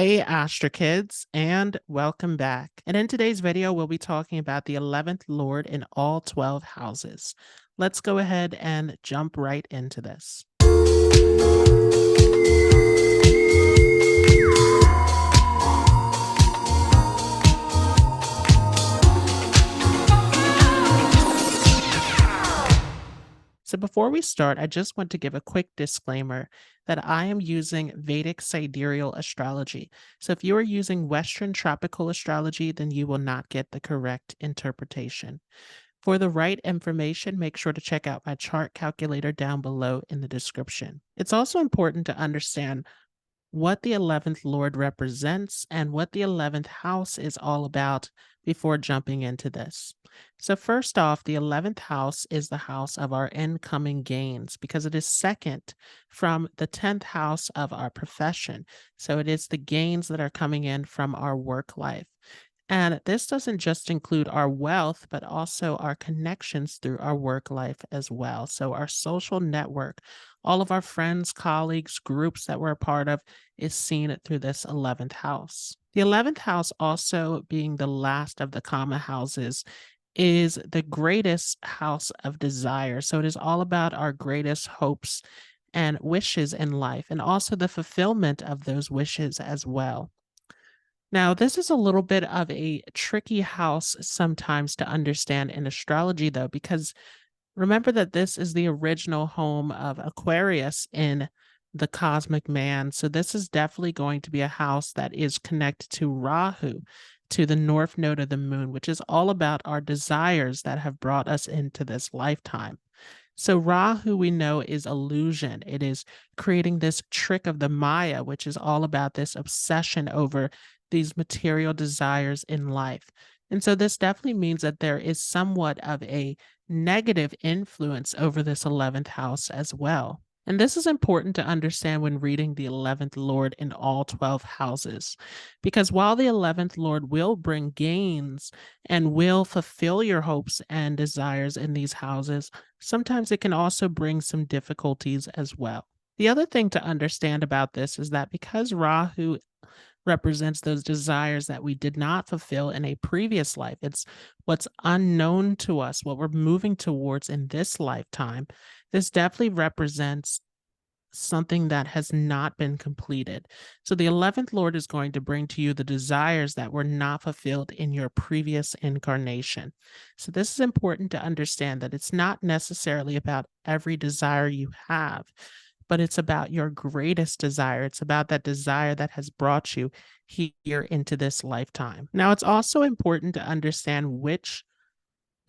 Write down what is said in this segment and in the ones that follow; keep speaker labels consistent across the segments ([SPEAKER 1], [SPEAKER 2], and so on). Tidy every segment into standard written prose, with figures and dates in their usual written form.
[SPEAKER 1] Hey, Astro Kids, and welcome back. And in today's video, we'll be talking about the 11th Lord in all 12 houses. Let's go ahead and jump right into this. So before we start, I just want to give a quick disclaimer that I am using Vedic sidereal astrology. So if you are using Western tropical astrology, then you will not get the correct interpretation. For the right information, make sure to check out my chart calculator down below in the description. It's also important to understand what the 11th Lord represents and what the 11th house is all about before jumping into this. So, first off, the 11th house is the house of our incoming gains because it is second from the 10th house of our profession. So, it is the gains that are coming in from our work life. And this doesn't just include our wealth, but also our connections through our work life as well. So, our social network, all of our friends, colleagues, groups that we're a part of is seen through this 11th house. The 11th house, also being the last of the Kama houses, is the greatest house of desire. So, it is all about our greatest hopes and wishes in life, and also the fulfillment of those wishes as well. Now, this is a little bit of a tricky house sometimes to understand in astrology, though, because remember that this is the original home of Aquarius in the cosmic man. So, this is definitely going to be a house that is connected to Rahu, to the north node of the moon, which is all about our desires that have brought us into this lifetime. So, Rahu, we know, is illusion. It is creating this trick of the Maya, which is all about this obsession over these material desires in life. And so, this definitely means that there is somewhat of a negative influence over this 11th house as well. And this is important to understand when reading the 11th Lord in all 12 houses, because while the 11th Lord will bring gains and will fulfill your hopes and desires in these houses, sometimes it can also bring some difficulties as well. The other thing to understand about this is that because Rahu represents those desires that we did not fulfill in a previous life, it's what's unknown to us, what we're moving towards in this lifetime. This definitely represents something that has not been completed. So the 11th Lord is going to bring to you the desires that were not fulfilled in your previous incarnation. So this is important to understand that it's not necessarily about every desire you have, but it's about your greatest desire. It's about that desire that has brought you here into this lifetime. Now, it's also important to understand which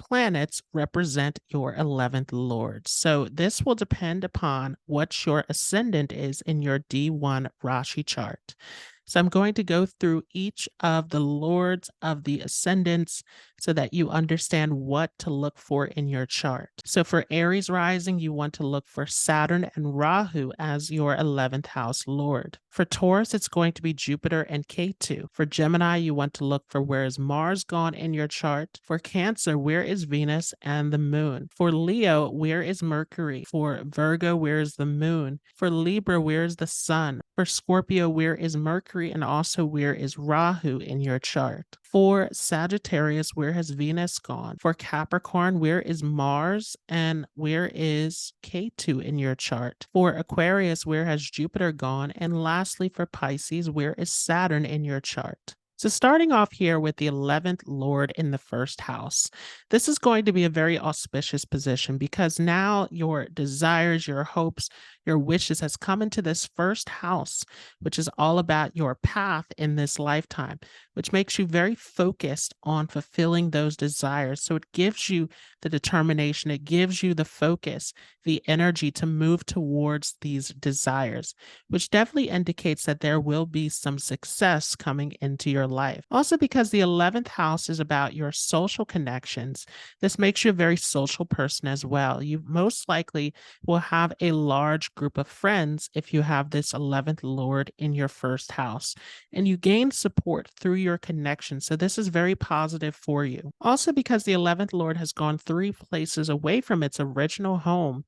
[SPEAKER 1] planets represent your 11th Lord. So this will depend upon what your ascendant is in your D1 Rashi chart. So I'm going to go through each of the lords of the ascendants so that you understand what to look for in your chart. So for Aries rising, you want to look for Saturn and Rahu as your 11th house lord. For Taurus, it's going to be Jupiter and Ketu. For Gemini, you want to look for where is Mars gone in your chart. For Cancer, where is Venus and the moon? For Leo, where is Mercury? For Virgo, where is the moon? For Libra, where is the sun? For Scorpio, where is Mercury and also where is Rahu in your chart? For Sagittarius, where has Venus gone? For Capricorn, where is Mars and where is Ketu in your chart? For Aquarius, where has Jupiter gone? And lastly, for Pisces, where is Saturn in your chart? So starting off here with the 11th Lord in the first house, this is going to be a very auspicious position because now your desires, your hopes, your wishes has come into this first house, which is all about your path in this lifetime, which makes you very focused on fulfilling those desires. So it gives you the determination, it gives you the focus, the energy to move towards these desires, which definitely indicates that there will be some success coming into your life. Also, because the 11th house is about your social connections, this makes you a very social person as well. You most likely will have a large group of friends if you have this 11th Lord in your first house, and you gain support through your connections. So this is very positive for you. Also, because the 11th Lord has gone 3 places away from its original home,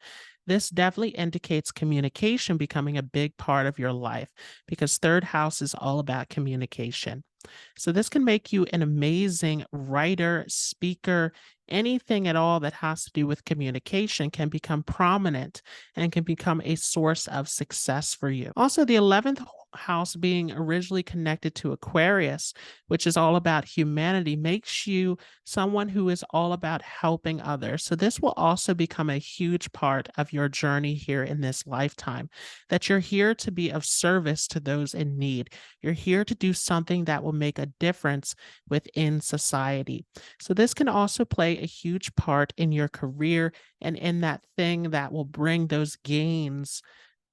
[SPEAKER 1] This definitely indicates communication becoming a big part of your life because third house is all about communication. So this can make you an amazing writer, speaker, anything at all that has to do with communication can become prominent and can become a source of success for you. Also, the 11th house being originally connected to Aquarius, which is all about humanity, makes you someone who is all about helping others. So this will also become a huge part of your journey here in this lifetime, that you're here to be of service to those in need. You're here to do something that will make a difference within society. So, this can also play a huge part in your career and in that thing that will bring those gains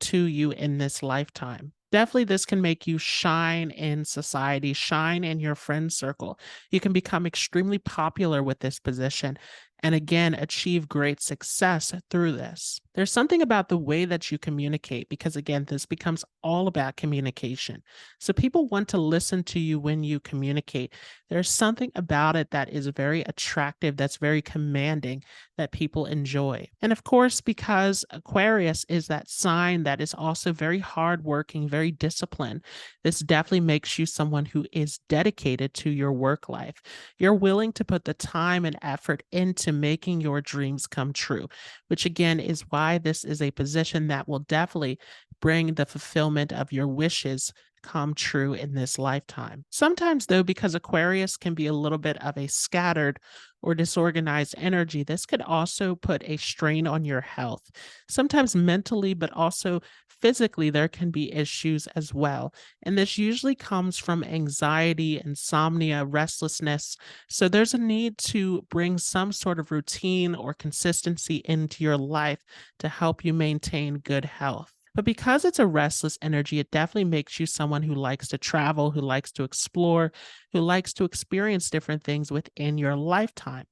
[SPEAKER 1] to you in this lifetime. Definitely, this can make you shine in society, shine in your friend circle. You can become extremely popular with this position and again achieve great success through this. There's something about the way that you communicate because, again, this becomes all about communication. So, people want to listen to you when you communicate. There's something about it that is very attractive, that's very commanding, that people enjoy. And of course, because Aquarius is that sign that is also very hardworking, very disciplined, this definitely makes you someone who is dedicated to your work life. You're willing to put the time and effort into making your dreams come true, which again is why this is a position that will definitely bring the fulfillment of your wishes come true in this lifetime. Sometimes, though, because Aquarius can be a little bit of a scattered or disorganized energy, this could also put a strain on your health. Sometimes mentally, but also physically, there can be issues as well. And this usually comes from anxiety, insomnia, restlessness. So there's a need to bring some sort of routine or consistency into your life to help you maintain good health. But because it's a restless energy, it definitely makes you someone who likes to travel, who likes to explore, who likes to experience different things within your lifetime.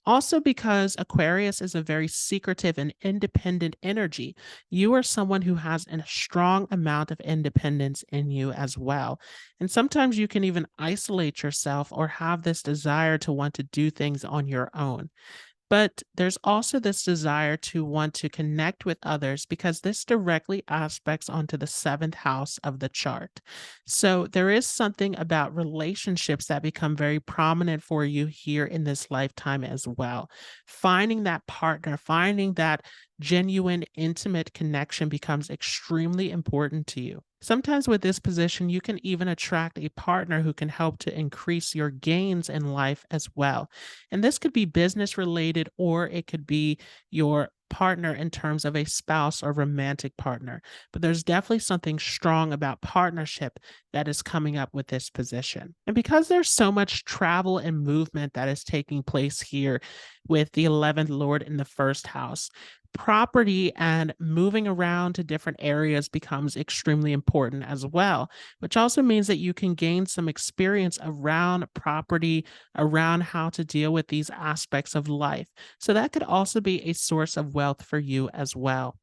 [SPEAKER 1] Also, because Aquarius is a very secretive and independent energy, you are someone who has a strong amount of independence in you as well. And sometimes you can even isolate yourself or have this desire to want to do things on your own. But there's also this desire to want to connect with others because this directly aspects onto the seventh house of the chart. So there is something about relationships that become very prominent for you here in this lifetime as well. Finding that partner, finding that genuine, intimate connection becomes extremely important to you. Sometimes with this position, you can even attract a partner who can help to increase your gains in life as well. And this could be business related, or it could be your partner in terms of a spouse or romantic partner. But there's definitely something strong about partnership that is coming up with this position. And because there's so much travel and movement that is taking place here with the 11th Lord in the first house, property and moving around to different areas becomes extremely important as well, which also means that you can gain some experience around property, around how to deal with these aspects of life. So that could also be a source of wealth for you as well.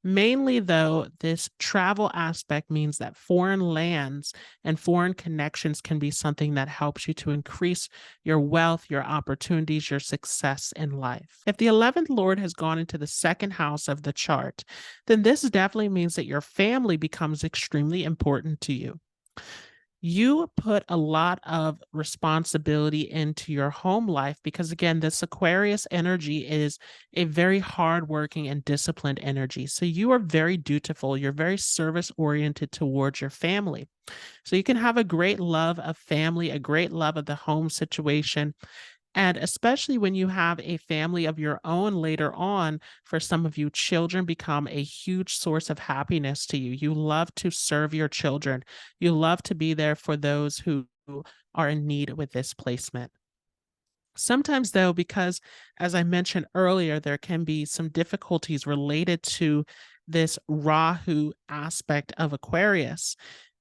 [SPEAKER 1] Mainly, though, this travel aspect means that foreign lands and foreign connections can be something that helps you to increase your wealth, your opportunities, your success in life. If the 11th Lord has gone into the second house of the chart, then this definitely means that your family becomes extremely important to you. You put a lot of responsibility into your home life because, again, this Aquarius energy is a very hardworking and disciplined energy. So you are very dutiful. You're very service oriented towards your family. So you can have a great love of family, a great love of the home situation, and especially when you have a family of your own later on, for some of you, children become a huge source of happiness to you. You love to serve your children. You love to be there for those who are in need with this placement. Sometimes, though, because as I mentioned earlier, there can be some difficulties related to this Rahu aspect of Aquarius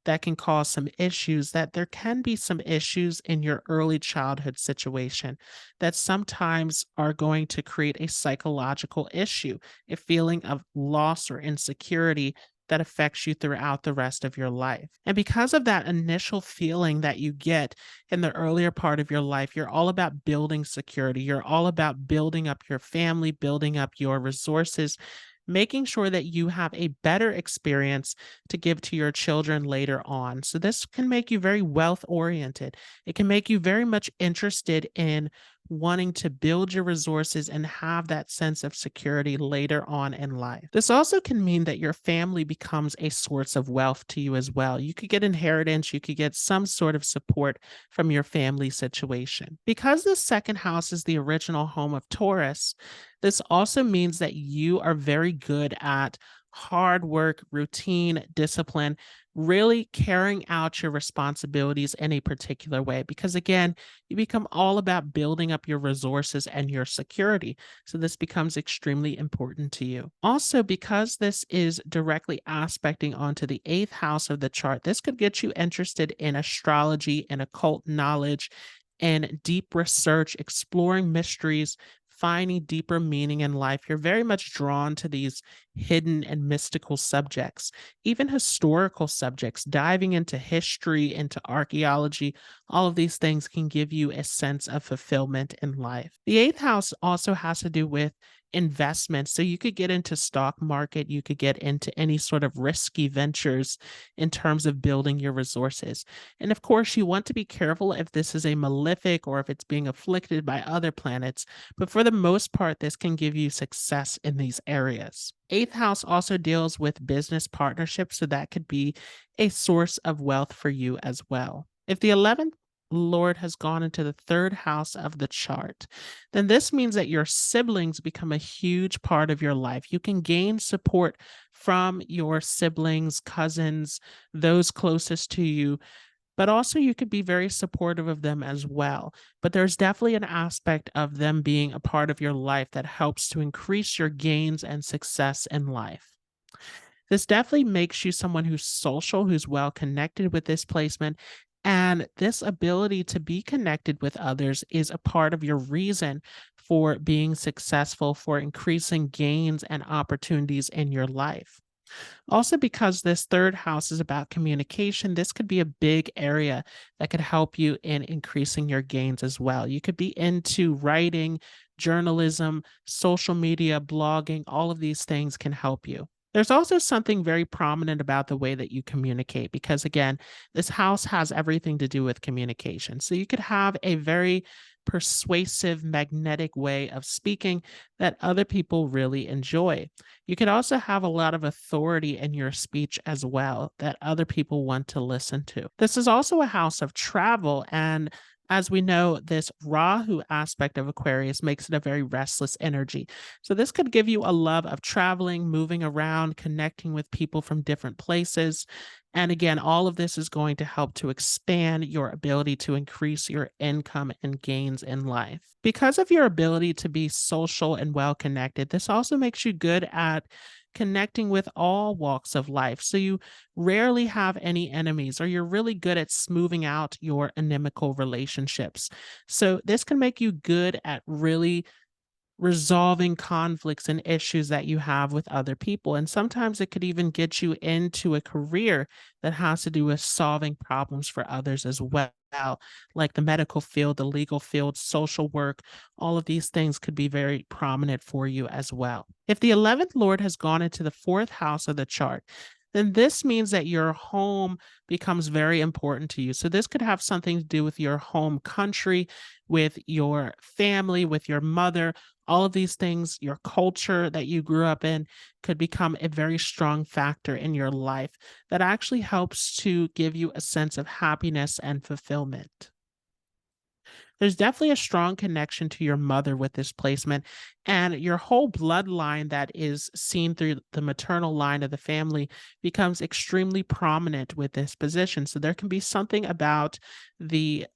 [SPEAKER 1] that can cause some issues, that there can be some issues in your early childhood situation that sometimes are going to create a psychological issue, a feeling of loss or insecurity that affects you throughout the rest of your life. And because of that initial feeling that you get in the earlier part of your life, you're all about building security. You're all about building up your family, building up your resources, making sure that you have a better experience to give to your children later on. So, this can make you very wealth oriented. It can make you very much interested in wanting to build your resources and have that sense of security later on in life. This also can mean that your family becomes a source of wealth to you as well. You could get inheritance, you could get some sort of support from your family situation. Because the second house is the original home of Taurus, this also means that you are very good at hard work, routine, discipline, really carrying out your responsibilities in a particular way. Because again, you become all about building up your resources and your security. So this becomes extremely important to you. Also, because this is directly aspecting onto the eighth house of the chart, this could get you interested in astrology and occult knowledge and deep research, exploring mysteries, finding deeper meaning in life. You're very much drawn to these hidden and mystical subjects, even historical subjects, diving into history, into archaeology. All of these things can give you a sense of fulfillment in life. The eighth house also has to do with investments. So you could get into stock market, you could get into any sort of risky ventures in terms of building your resources. And of course, you want to be careful if this is a malefic or if it's being afflicted by other planets. But for the most part, this can give you success in these areas. Eighth house also deals with business partnerships, so that could be a source of wealth for you as well. If the 11th Lord has gone into the third house of the chart, then this means that your siblings become a huge part of your life. You can gain support from your siblings, cousins, those closest to you, but also you could be very supportive of them as well. But there's definitely an aspect of them being a part of your life that helps to increase your gains and success in life. This definitely makes you someone who's social, who's well connected with this placement. And this ability to be connected with others is a part of your reason for being successful, for increasing gains and opportunities in your life. Also, because this third house is about communication, this could be a big area that could help you in increasing your gains as well. You could be into writing, journalism, social media, blogging, all of these things can help you. There's also something very prominent about the way that you communicate, because again, this house has everything to do with communication. So you could have a very persuasive, magnetic way of speaking that other people really enjoy. You could also have a lot of authority in your speech as well that other people want to listen to. This is also a house of travel, and as we know, this Rahu aspect of Aquarius makes it a very restless energy. So, this could give you a love of traveling, moving around, connecting with people from different places. And again, all of this is going to help to expand your ability to increase your income and gains in life. Because of your ability to be social and well connected, this also makes you good at connecting with all walks of life. So you rarely have any enemies, or you're really good at smoothing out your inimical relationships. So this can make you good at really resolving conflicts and issues that you have with other people. And sometimes it could even get you into a career that has to do with solving problems for others as well, like the medical field, the legal field, social work. All of these things could be very prominent for you as well. If the 11th Lord has gone into the fourth house of the chart, then this means that your home becomes very important to you. So, this could have something to do with your home country, with your family, with your mother. All of these things, your culture that you grew up in, could become a very strong factor in your life that actually helps to give you a sense of happiness and fulfillment. There's definitely a strong connection to your mother with this placement, and your whole bloodline that is seen through the maternal line of the family becomes extremely prominent with this position. So there can be something about the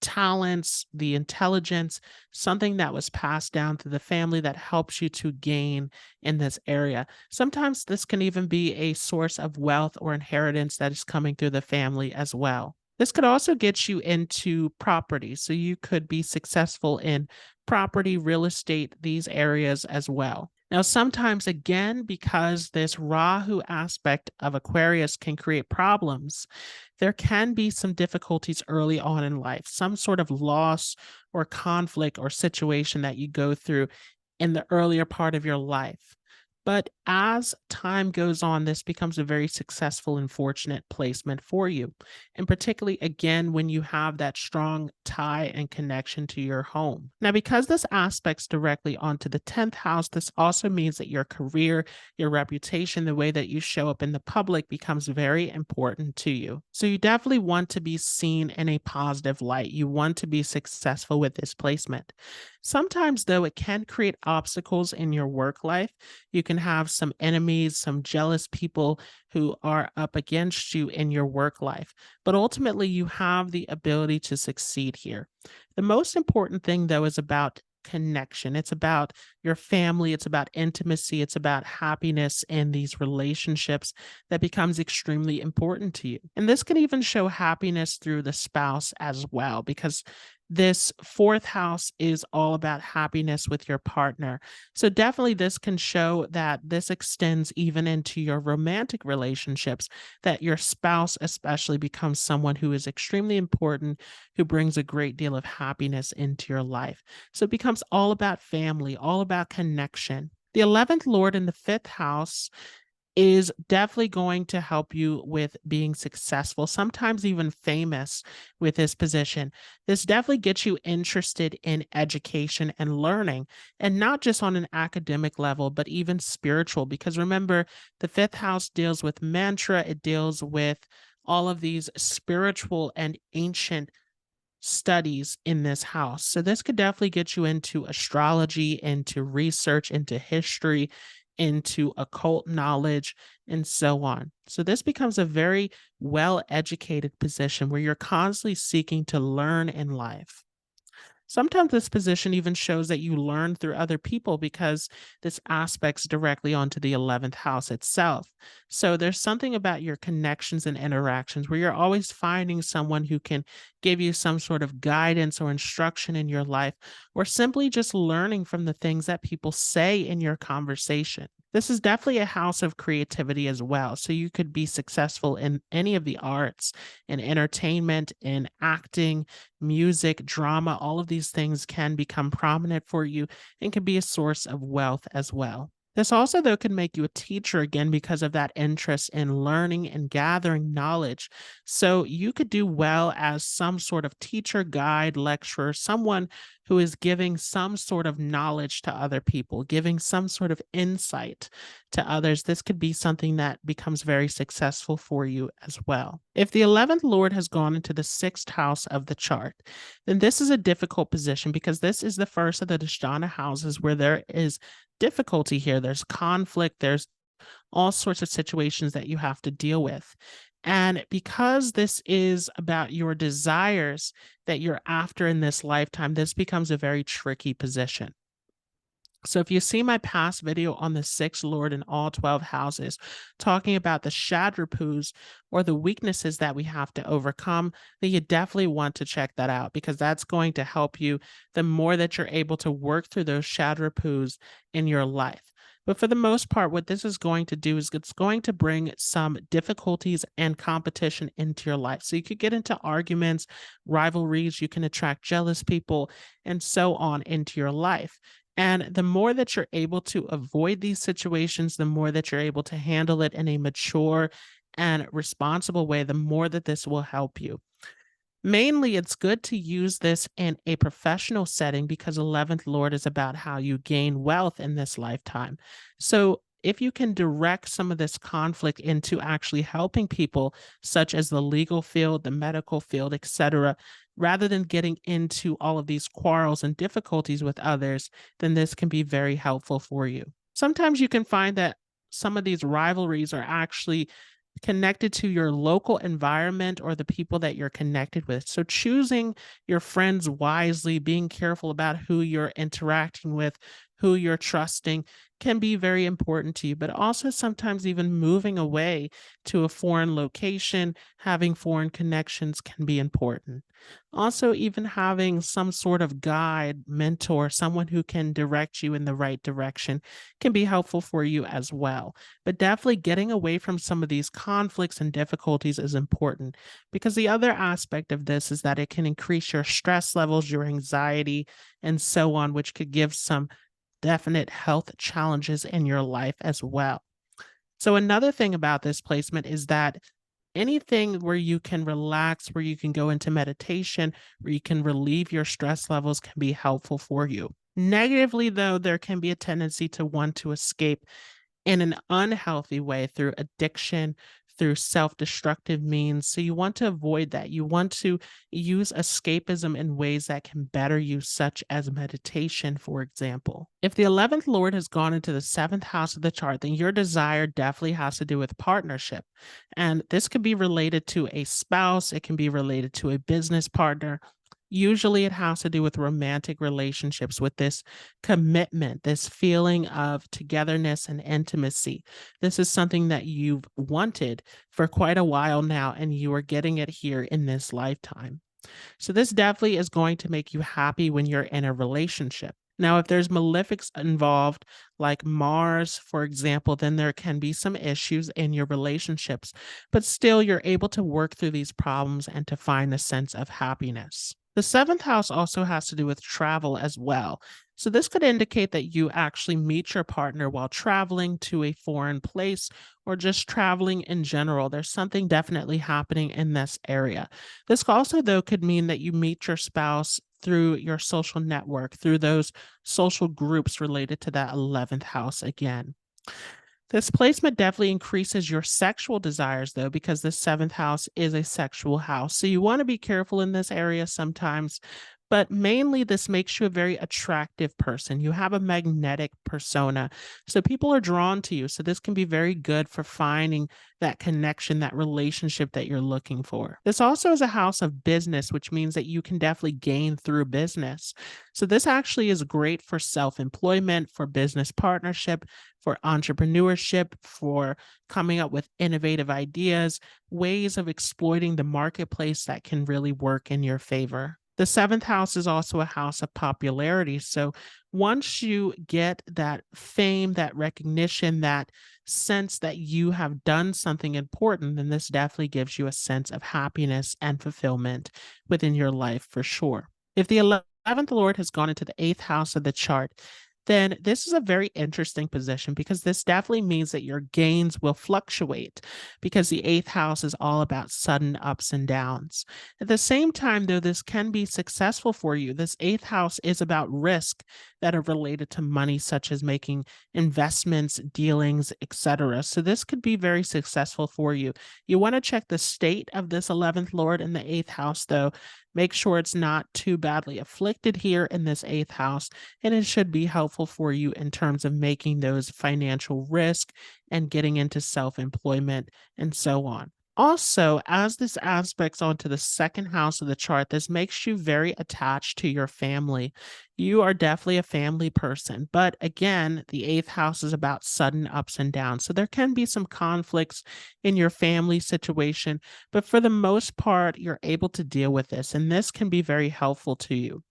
[SPEAKER 1] talents, the intelligence, something that was passed down through the family that helps you to gain in this area. Sometimes this can even be a source of wealth or inheritance that is coming through the family as well. This could also get you into property. So you could be successful in property, real estate, these areas as well. Now, sometimes, again, because this Rahu aspect of Aquarius can create problems, there can be some difficulties early on in life, some sort of loss or conflict or situation that you go through in the earlier part of your life. But as time goes on, this becomes a very successful and fortunate placement for you. And particularly, again, when you have that strong tie and connection to your home. Now, because this aspects directly onto the 10th house, this also means that your career, your reputation, the way that you show up in the public becomes very important to you. So you definitely want to be seen in a positive light. You want to be successful with this placement. Sometimes, though, it can create obstacles in your work life. You can have some enemies, some jealous people who are up against you in your work life. But ultimately, you have the ability to succeed here. The most important thing, though, is about connection. It's about your family, it's about intimacy, it's about happiness in these relationships that becomes extremely important to you. And this can even show happiness through the spouse as well, because this fourth house is all about happiness with your partner. So, definitely, this can show that this extends even into your romantic relationships, that your spouse, especially, becomes someone who is extremely important, who brings a great deal of happiness into your life. So, it becomes all about family, all about connection. The 11th Lord in the fifth house is definitely going to help you with being successful, sometimes even famous with this position. This definitely gets you interested in education and learning, and not just on an academic level, but even spiritual. Because remember, the fifth house deals with mantra, it deals with all of these spiritual and ancient studies in this house. So this could definitely get you into astrology, into research, into history, into occult knowledge, and so on. So this becomes a very well educated position where you're constantly seeking to learn in life. Sometimes this position even shows that you learn through other people because this aspects directly onto the 11th house itself. So there's something about your connections and interactions where you're always finding someone who can give you some sort of guidance or instruction in your life, or simply just learning from the things that people say in your conversation. This is definitely a house of creativity as well. So you could be successful in any of the arts, in entertainment, in acting, music, drama. All of these things can become prominent for you and can be a source of wealth as well. This also, though, can make you a teacher again because of that interest in learning and gathering knowledge. So you could do well as some sort of teacher, guide, lecturer, someone who is giving some sort of knowledge to other people, giving some sort of insight to others. This could be something that becomes very successful for you as well. If the 11th Lord has gone into the sixth house of the chart, then this is a difficult position because this is the first of the Dashtana houses where there is difficulty here. There's conflict, there's all sorts of situations that you have to deal with. And because this is about your desires that you're after in this lifetime, this becomes a very tricky position. So, if you see my past video on the sixth Lord in all 12 houses, talking about the Shadrapus or the weaknesses that we have to overcome, then you definitely want to check that out because that's going to help you the more that you're able to work through those Shadrapus in your life. But for the most part, what this is going to do is it's going to bring some difficulties and competition into your life. So you could get into arguments, rivalries, you can attract jealous people, and so on into your life. And the more that you're able to avoid these situations, the more that you're able to handle it in a mature and responsible way, the more that this will help you. Mainly, it's good to use this in a professional setting because 11th Lord is about how you gain wealth in this lifetime. So, if you can direct some of this conflict into actually helping people, such as the legal field, the medical field, etc., rather than getting into all of these quarrels and difficulties with others, then this can be very helpful for you. Sometimes you can find that some of these rivalries are actually connected to your local environment or the people that you're connected with. So choosing your friends wisely, being careful about who you're interacting with, who you're trusting can be very important to you, but also sometimes even moving away to a foreign location, having foreign connections can be important. Also, even having some sort of guide, mentor, someone who can direct you in the right direction can be helpful for you as well. But definitely getting away from some of these conflicts and difficulties is important because the other aspect of this is that it can increase your stress levels, your anxiety, and so on, which could give some definite health challenges in your life as well. So another thing about this placement is that anything where you can relax, where you can go into meditation, where you can relieve your stress levels can be helpful for you. Negatively, though, there can be a tendency to want to escape in an unhealthy way through addiction, through self destructive means. So you want to avoid that. You want to use escapism in ways that can better you, such as meditation, for example. If the 11th Lord has gone into the seventh house of the chart, then your desire definitely has to do with partnership. And this could be related to a spouse, it can be related to a business partner. Usually it has to do with romantic relationships, with this commitment, this feeling of togetherness and intimacy. This is something that you've wanted for quite a while now, and you are getting it here in this lifetime. So, this definitely is going to make you happy when you're in a relationship. Now, if there's malefics involved, like Mars, for example, then there can be some issues in your relationships, but still you're able to work through these problems and to find a sense of happiness. The seventh house also has to do with travel as well. So, this could indicate that you actually meet your partner while traveling to a foreign place or just traveling in general. There's something definitely happening in this area. This also, though, could mean that you meet your spouse through your social network, through those social groups related to that 11th house again. This placement definitely increases your sexual desires, though, because the seventh house is a sexual house. So you want to be careful in this area sometimes. But mainly, this makes you a very attractive person. You have a magnetic persona. So people are drawn to you. So this can be very good for finding that connection, that relationship that you're looking for. This also is a house of business, which means that you can definitely gain through business. So this actually is great for self employment, for business partnership, for entrepreneurship, for coming up with innovative ideas, ways of exploiting the marketplace that can really work in your favor. The seventh house is also a house of popularity. So once you get that fame, that recognition, that sense that you have done something important, then this definitely gives you a sense of happiness and fulfillment within your life for sure. If the 11th Lord has gone into the eighth house of the chart, then this is a very interesting position because this definitely means that your gains will fluctuate because the eighth house is all about sudden ups and downs. At the same time, though, this can be successful for you. This eighth house is about risk that are related to money, such as making investments, dealings, etc. So this could be very successful for you. You want to check the state of this 11th Lord in the eighth house, though. Make sure it's not too badly afflicted here in this eighth house, and it should be helpful for you in terms of making those financial risk and getting into self-employment and so on. Also, as this aspects onto the second house of the chart, this makes you very attached to your family. You are definitely a family person, but again, the eighth house is about sudden ups and downs. So there can be some conflicts in your family situation, but for the most part, you're able to deal with this, and this can be very helpful to you.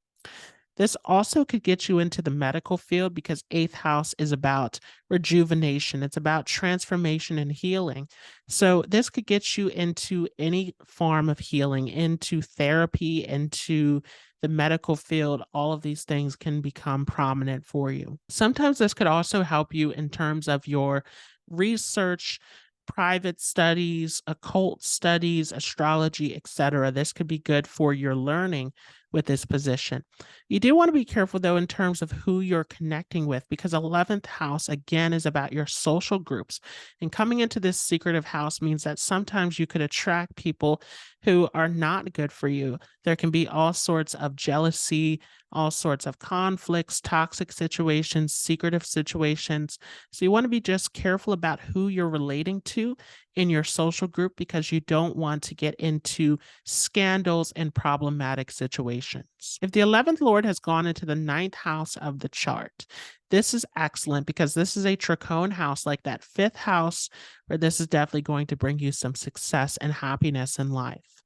[SPEAKER 1] This also could get you into the medical field because eighth house is about rejuvenation. It's about transformation and healing. So this could get you into any form of healing, into therapy, into the medical field. All of these things can become prominent for you. Sometimes this could also help you in terms of your research, private studies, occult studies, astrology, etc. This could be good for your learning with this position. You do want to be careful, though, in terms of who you're connecting with, because 11th house, again, is about your social groups. And coming into this secretive house means that sometimes you could attract people who are not good for you. There can be all sorts of jealousy, all sorts of conflicts, toxic situations, secretive situations. So you want to be just careful about who you're relating to in your social group because you don't want to get into scandals and problematic situations. If the 11th Lord has gone into the ninth house of the chart, this is excellent because this is a Trachone house, like that fifth house, where this is definitely going to bring you some success and happiness in life.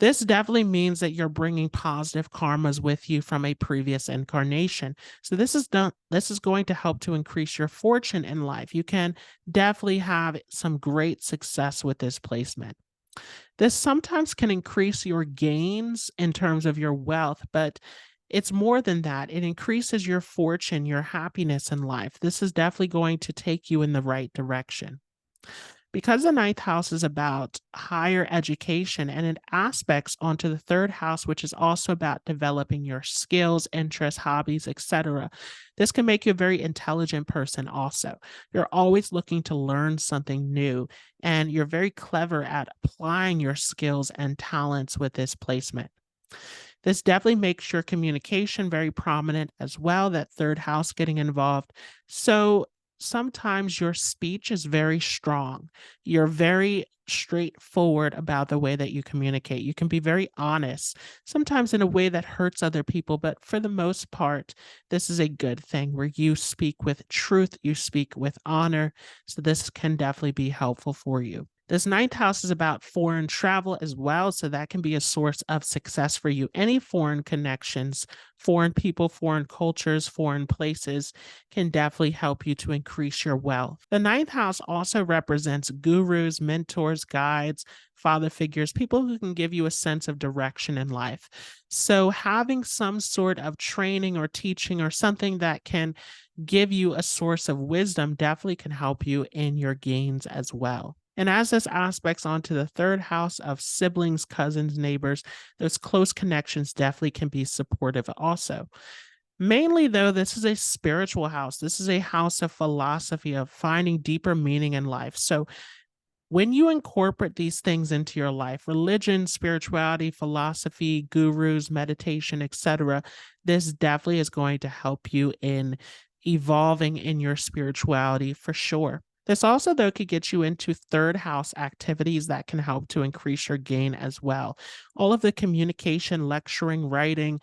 [SPEAKER 1] This definitely means that you're bringing positive karmas with you from a previous incarnation. So this is going to help to increase your fortune in life. You can definitely have some great success with this placement. This sometimes can increase your gains in terms of your wealth, but It's more than that. It increases your fortune, your happiness in life. This is definitely going to take you in the right direction. Because the ninth house is about higher education and it aspects onto the third house, which is also about developing your skills, interests, hobbies, etc. This can make you a very intelligent person also. You're always looking to learn something new, and you're very clever at applying your skills and talents with this placement. This definitely makes your communication very prominent as well, that third house getting involved. So sometimes your speech is very strong. You're very straightforward about the way that you communicate. You can be very honest, sometimes in a way that hurts other people, but for the most part, this is a good thing where you speak with truth, you speak with honor. So this can definitely be helpful for you. This ninth house is about foreign travel as well. So that can be a source of success for you. Any foreign connections, foreign people, foreign cultures, foreign places can definitely help you to increase your wealth. The ninth house also represents gurus, mentors, guides, father figures, people who can give you a sense of direction in life. So having some sort of training or teaching or something that can give you a source of wisdom definitely can help you in your gains as well. And as this aspects onto the third house of siblings, cousins, neighbors, those close connections definitely can be supportive also. Mainly, though, this is a spiritual house. This is a house of philosophy, of finding deeper meaning in life. So when you incorporate these things into your life, religion, spirituality, philosophy, gurus, meditation, etc., this definitely is going to help you in evolving in your spirituality for sure. This also, though, could get you into third house activities that can help to increase your gain as well. All of the communication, lecturing, writing,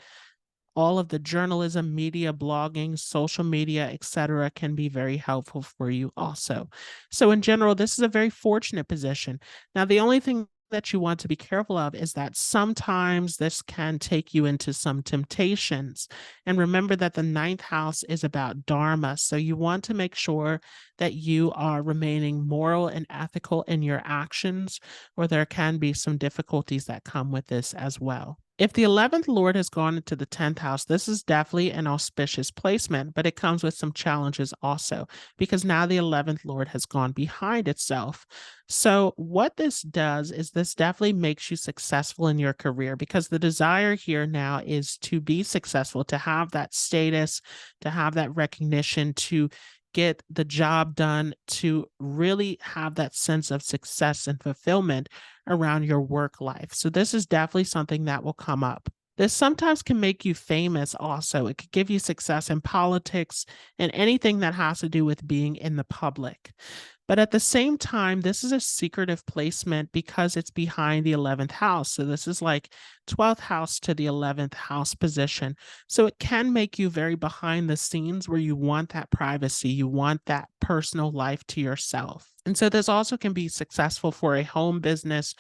[SPEAKER 1] all of the journalism, media, blogging, social media, etc., can be very helpful for you also. So, in general, this is a very fortunate position. Now, the only thing that you want to be careful of is that sometimes this can take you into some temptations. And remember that the ninth house is about dharma. So, you want to make sure that you are remaining moral and ethical in your actions, or there can be some difficulties that come with this as well. If the 11th Lord has gone into the 10th house, this is definitely an auspicious placement, but it comes with some challenges also, because now the 11th Lord has gone behind itself. So, what this does is this definitely makes you successful in your career, because the desire here now is to be successful, to have that status, to have that recognition, to get the job done, to really have that sense of success and fulfillment around your work life. So this is definitely something that will come up. This sometimes can make you famous also. It could give you success in politics and anything that has to do with being in the public. But at the same time, this is a secretive placement because it's behind the 11th house. So this is like 12th house to the 11th house position. So it can make you very behind the scenes where you want that privacy, you want that personal life to yourself. And so this also can be successful for a home business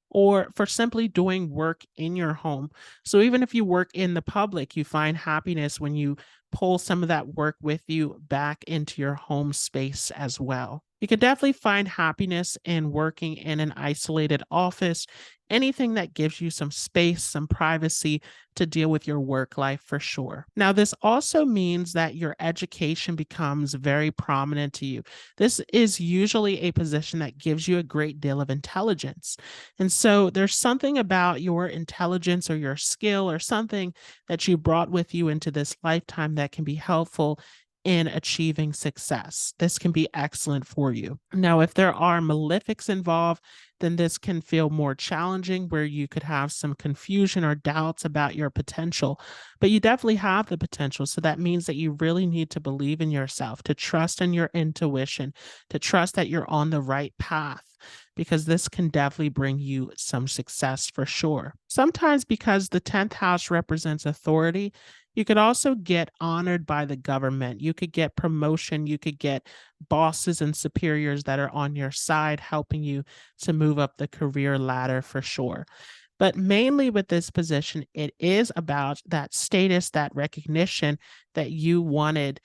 [SPEAKER 1] or for simply doing work in your home. So even if you work in the public, you find happiness when you pull some of that work with you back into your home space as well. You can definitely find happiness in working in an isolated office, anything that gives you some space, some privacy to deal with your work life for sure. Now, this also means that your education becomes very prominent to you. This is usually a position that gives you a great deal of intelligence. And so there's something about your intelligence or your skill or something that you brought with you into this lifetime that can be helpful in achieving success. This can be excellent for you. Now, if there are malefics involved, then this can feel more challenging where you could have some confusion or doubts about your potential. But you definitely have the potential. So that means that you really need to believe in yourself, to trust in your intuition, to trust that you're on the right path, because this can definitely bring you some success for sure. Sometimes, because the 10th house represents authority, you could also get honored by the government. You could get promotion. You could get bosses and superiors that are on your side, helping you to move up the career ladder for sure. But mainly with this position, it is about that status, that recognition that you wanted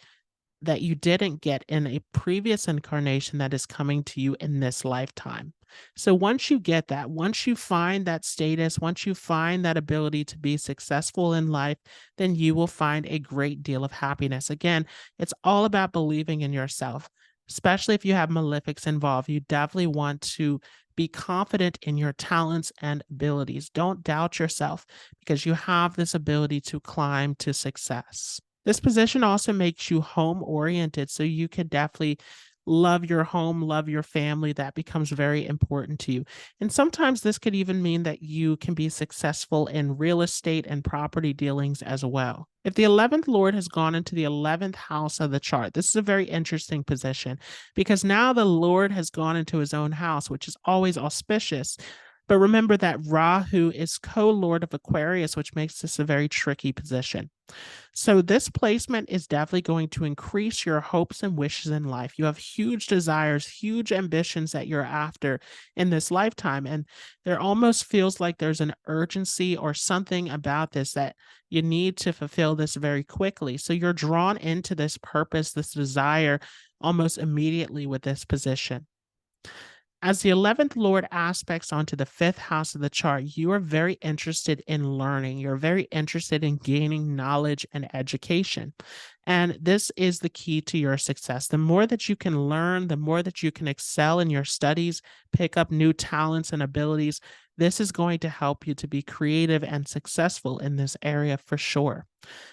[SPEAKER 1] that you didn't get in a previous incarnation that is coming to you in this lifetime. So once you get that, once you find that status, once you find that ability to be successful in life, then you will find a great deal of happiness. Again, it's all about believing in yourself, especially if you have malefics involved. You definitely want to be confident in your talents and abilities. Don't doubt yourself because you have this ability to climb to success. This position also makes you home oriented, so you could definitely love your home, love your family. That becomes very important to you. And sometimes this could even mean that you can be successful in real estate and property dealings as well. If the 11th Lord has gone into the 11th house of the chart, this is a very interesting position because now the Lord has gone into his own house, which is always auspicious. But remember that Rahu is co-lord of Aquarius, which makes this a very tricky position. So this placement is definitely going to increase your hopes and wishes in life. You have huge desires, huge ambitions that you're after in this lifetime. And there almost feels like there's an urgency or something about this that you need to fulfill this very quickly. So you're drawn into this purpose, this desire almost immediately with this position. As the 11th Lord aspects onto the 5th house of the chart, you are very interested in learning. You're very interested in gaining knowledge and education. And this is the key to your success. The more that you can learn, the more that you can excel in your studies, pick up new talents and abilities, this is going to help you to be creative and successful in this area for sure.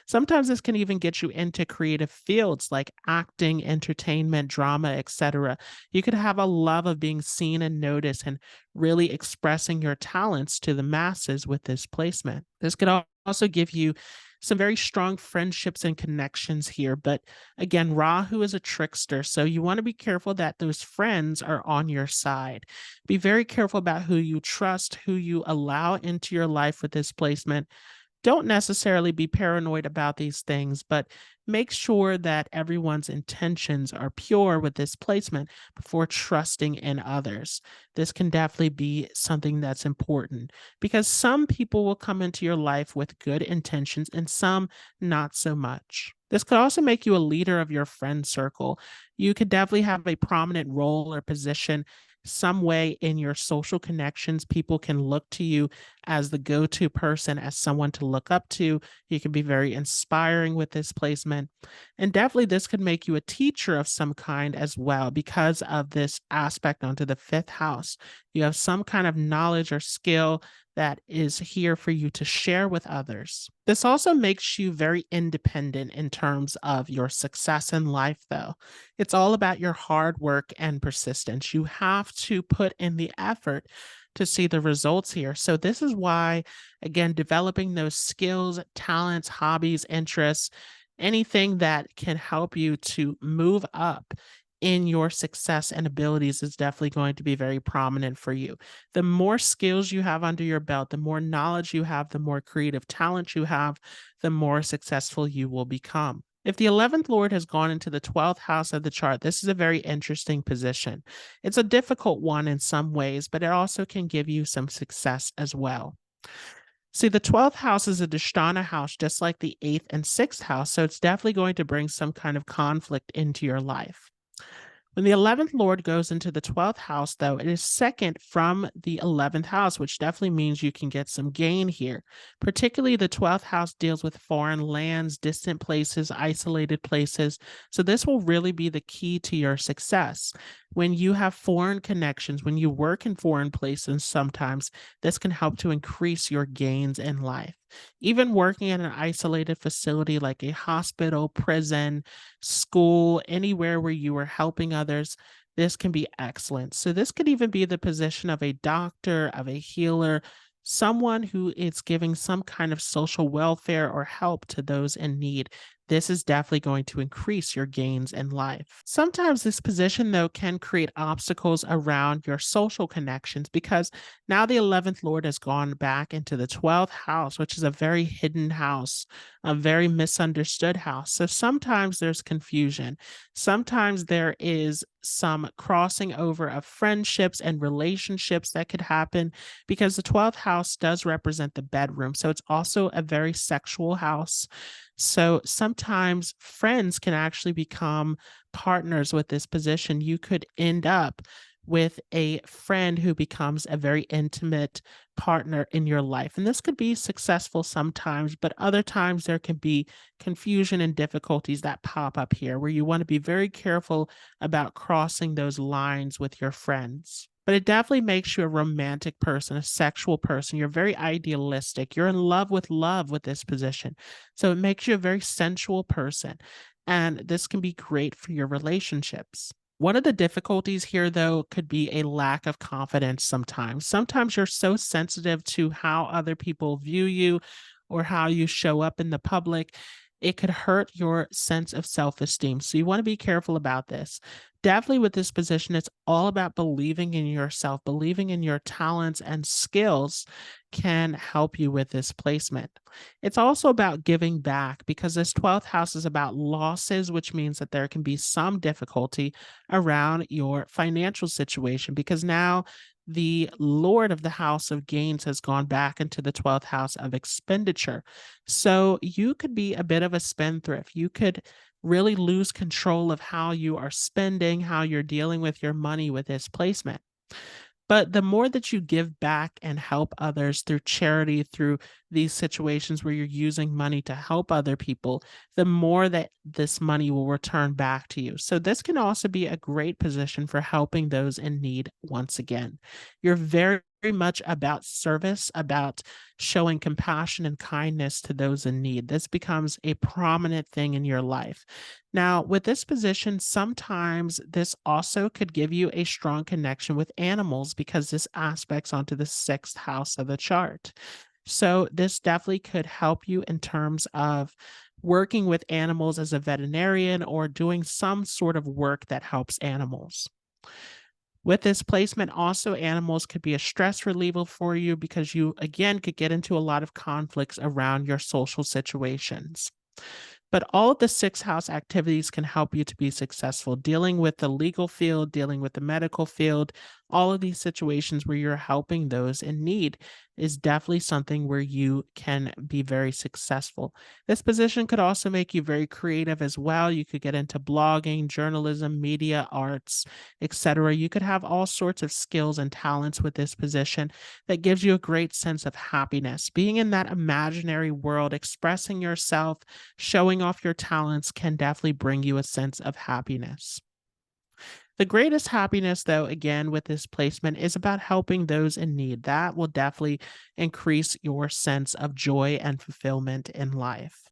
[SPEAKER 1] Sometimes this can even get you into creative fields like acting, entertainment, drama, etc. You could have a love of being seen and noticed and really expressing your talents to the masses with this placement. This could also give you some very strong friendships and connections here. But again, Rahu is a trickster. So you want to be careful that those friends are on your side. Be very careful about who you trust, who you allow into your life with this placement. Don't necessarily be paranoid about these things, but make sure that everyone's intentions are pure with this placement before trusting in others. This can definitely be something that's important because some people will come into your life with good intentions and some not so much. This could also make you a leader of your friend circle. You could definitely have a prominent role or position some way in your social connections. People can look to you as the go-to person, as someone to look up to. You can be very inspiring with this placement. And definitely this could make you a teacher of some kind as well because of this aspect onto the 5th house. You have some kind of knowledge or skill that is here for you to share with others. This also makes you very independent in terms of your success in life, though. It's all about your hard work and persistence. You have to put in the effort to see the results here. So, this is why, again, developing those skills, talents, hobbies, interests, anything that can help you to move up in your success and abilities is definitely going to be very prominent for you. The more skills you have under your belt, the more knowledge you have, the more creative talent you have, the more successful you will become. If the 11th Lord has gone into the 12th house of the chart, this is a very interesting position. It's a difficult one in some ways, but it also can give you some success as well. See, the 12th house is a Dhisthana house, just like the 8th and 6th house, so it's definitely going to bring some kind of conflict into your life. When the 11th Lord goes into the 12th house, though, it is second from the 11th house, which definitely means you can get some gain here. Particularly, the 12th house deals with foreign lands, distant places, isolated places. So, this will really be the key to your success. When you have foreign connections, when you work in foreign places, sometimes this can help to increase your gains in life. Even working in an isolated facility like a hospital, prison, school, anywhere where you are helping others, this can be excellent. So, this could even be the position of a doctor, of a healer, someone who is giving some kind of social welfare or help to those in need. This is definitely going to increase your gains in life. Sometimes this position, though, can create obstacles around your social connections because now the 11th Lord has gone back into the 12th house, which is a very hidden house, a very misunderstood house. So sometimes there's confusion. Sometimes there is some crossing over of friendships and relationships that could happen because the 12th house does represent the bedroom. So it's also a very sexual house. So sometimes friends can actually become partners with this position. You could end up with a friend who becomes a very intimate partner in your life. And this could be successful sometimes, but other times there can be confusion and difficulties that pop up here where you want to be very careful about crossing those lines with your friends. But it definitely makes you a romantic person, a sexual person. You're very idealistic. You're in love with this position. So it makes you a very sensual person. And this can be great for your relationships. One of the difficulties here, though, could be a lack of confidence sometimes. Sometimes you're so sensitive to how other people view you or how you show up in the public. It could hurt your sense of self esteem. So you want to be careful about this. Definitely with this position, it's all about believing in yourself, believing in your talents and skills can help you with this placement. It's also about giving back because this 12th house is about losses, which means that there can be some difficulty around your financial situation because now the Lord of the house of gains has gone back into the 12th house of expenditure. So you could be a bit of a spendthrift. You could really lose control of how you are spending, how you're dealing with your money with this placement. But the more that you give back and help others through charity, through these situations where you're using money to help other people, the more that this money will return back to you. So, this can also be a great position for helping those in need once again. You're very much about service, about showing compassion and kindness to those in need. This becomes a prominent thing in your life. Now, with this position, sometimes this also could give you a strong connection with animals because this aspects onto the sixth house of the chart. So, this definitely could help you in terms of working with animals as a veterinarian or doing some sort of work that helps animals. With this placement, also animals could be a stress reliever for you because you, again, could get into a lot of conflicts around your social situations. But all of the six house activities can help you to be successful dealing with the legal field, dealing with the medical field. All of these situations where you're helping those in need is definitely something where you can be very successful. This position could also make you very creative as well. You could get into blogging, journalism, media, arts, etc. You could have all sorts of skills and talents with this position that gives you a great sense of happiness. Being in that imaginary world, expressing yourself, showing off your talents can definitely bring you a sense of happiness. The greatest happiness, though, again, with this placement is about helping those in need. That will definitely increase your sense of joy and fulfillment in life.